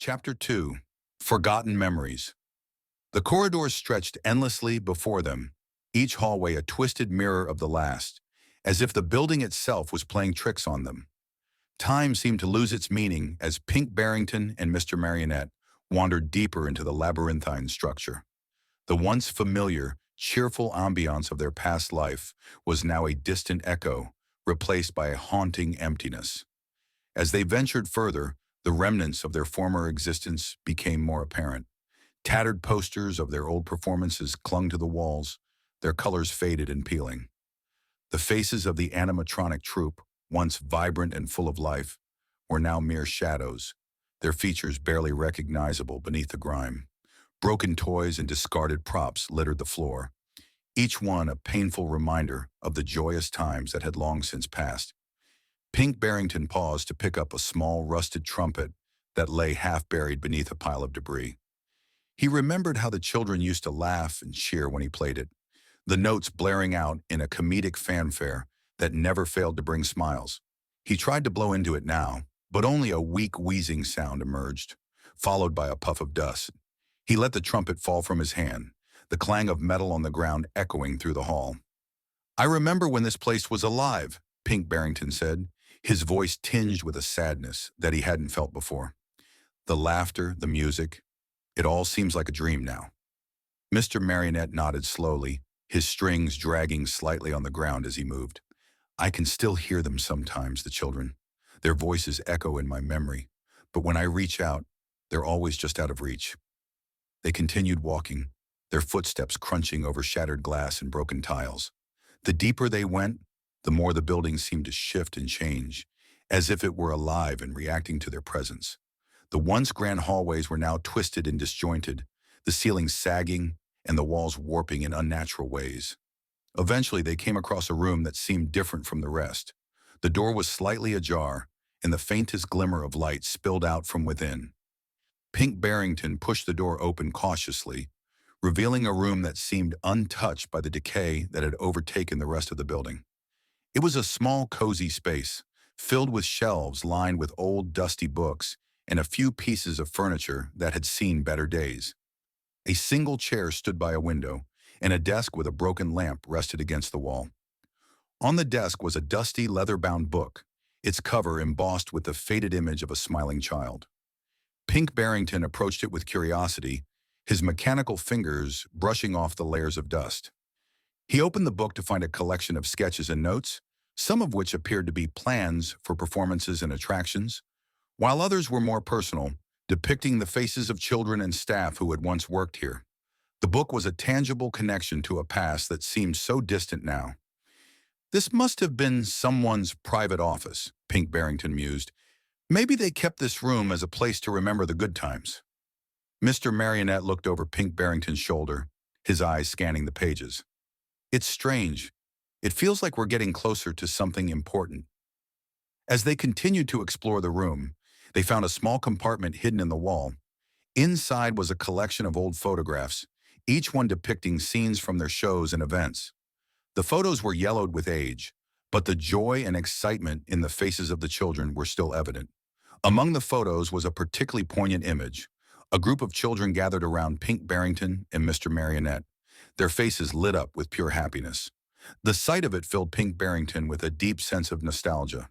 Chapter 2. Forgotten Memories. The corridors stretched endlessly before them, each hallway a twisted mirror of the last, as if the building itself was playing tricks on them. Time seemed to lose its meaning as Pink Barrington and Mr. Marionette wandered deeper into the labyrinthine structure. The once familiar, cheerful ambiance of their past life was now a distant echo, replaced by a haunting emptiness. As they ventured further, the remnants of their former existence became more apparent. Tattered posters of their old performances clung to the walls, their colors faded and peeling. The faces of the animatronic troupe, once vibrant and full of life, were now mere shadows, their features barely recognizable beneath the grime. Broken toys and discarded props littered the floor, each one a painful reminder of the joyous times that had long since passed. Pink Barrington paused to pick up a small rusted trumpet that lay half-buried beneath a pile of debris. He remembered how the children used to laugh and cheer when he played it, the notes blaring out in a comedic fanfare that never failed to bring smiles. He tried to blow into it now, but only a weak wheezing sound emerged, followed by a puff of dust. He let the trumpet fall from his hand, the clang of metal on the ground echoing through the hall. "I remember when this place was alive," Pink Barrington said, his voice tinged with a sadness that he hadn't felt before. "The laughter, the music, it all seems like a dream now." Mr. Marionette nodded slowly, his strings dragging slightly on the ground as he moved. "I can still hear them sometimes, the children. Their voices echo in my memory, but when I reach out, they're always just out of reach." They continued walking, their footsteps crunching over shattered glass and broken tiles. The deeper they went, the more the building seemed to shift and change, as if it were alive and reacting to their presence. The once grand hallways were now twisted and disjointed, the ceilings sagging and the walls warping in unnatural ways. Eventually, they came across a room that seemed different from the rest. The door was slightly ajar, and the faintest glimmer of light spilled out from within. Pink Barrington pushed the door open cautiously, revealing a room that seemed untouched by the decay that had overtaken the rest of the building. It was a small, cozy space, filled with shelves lined with old, dusty books and a few pieces of furniture that had seen better days. A single chair stood by a window, and a desk with a broken lamp rested against the wall. On the desk was a dusty, leather-bound book, its cover embossed with the faded image of a smiling child. Pink Barrington approached it with curiosity, his mechanical fingers brushing off the layers of dust. He opened the book to find a collection of sketches and notes, some of which appeared to be plans for performances and attractions, while others were more personal, depicting the faces of children and staff who had once worked here. The book was a tangible connection to a past that seemed so distant now. "This must have been someone's private office," Pink Barrington mused. "Maybe they kept this room as a place to remember the good times." Mr. Marionette looked over Pink Barrington's shoulder, his eyes scanning the pages. "It's strange. It feels like we're getting closer to something important." As they continued to explore the room, they found a small compartment hidden in the wall. Inside was a collection of old photographs, each one depicting scenes from their shows and events. The photos were yellowed with age, but the joy and excitement in the faces of the children were still evident. Among the photos was a particularly poignant image, a group of children gathered around Pink Barrington and Mr. Marionette, their faces lit up with pure happiness. The sight of it filled Pink Barrington with a deep sense of nostalgia.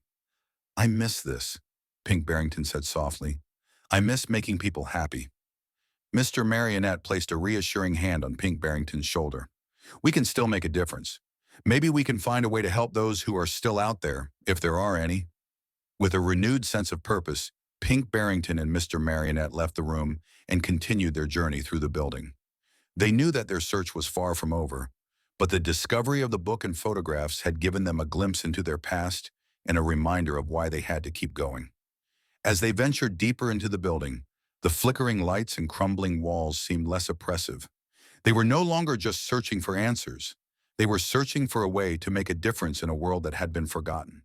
"I miss this," Pink Barrington said softly. "I miss making people happy." Mr. Marionette placed a reassuring hand on Pink Barrington's shoulder. "We can still make a difference. Maybe we can find a way to help those who are still out there, if there are any." With a renewed sense of purpose, Pink Barrington and Mr. Marionette left the room and continued their journey through the building. They knew that their search was far from over, but the discovery of the book and photographs had given them a glimpse into their past and a reminder of why they had to keep going. As they ventured deeper into the building, the flickering lights and crumbling walls seemed less oppressive. They were no longer just searching for answers. They were searching for a way to make a difference in a world that had been forgotten.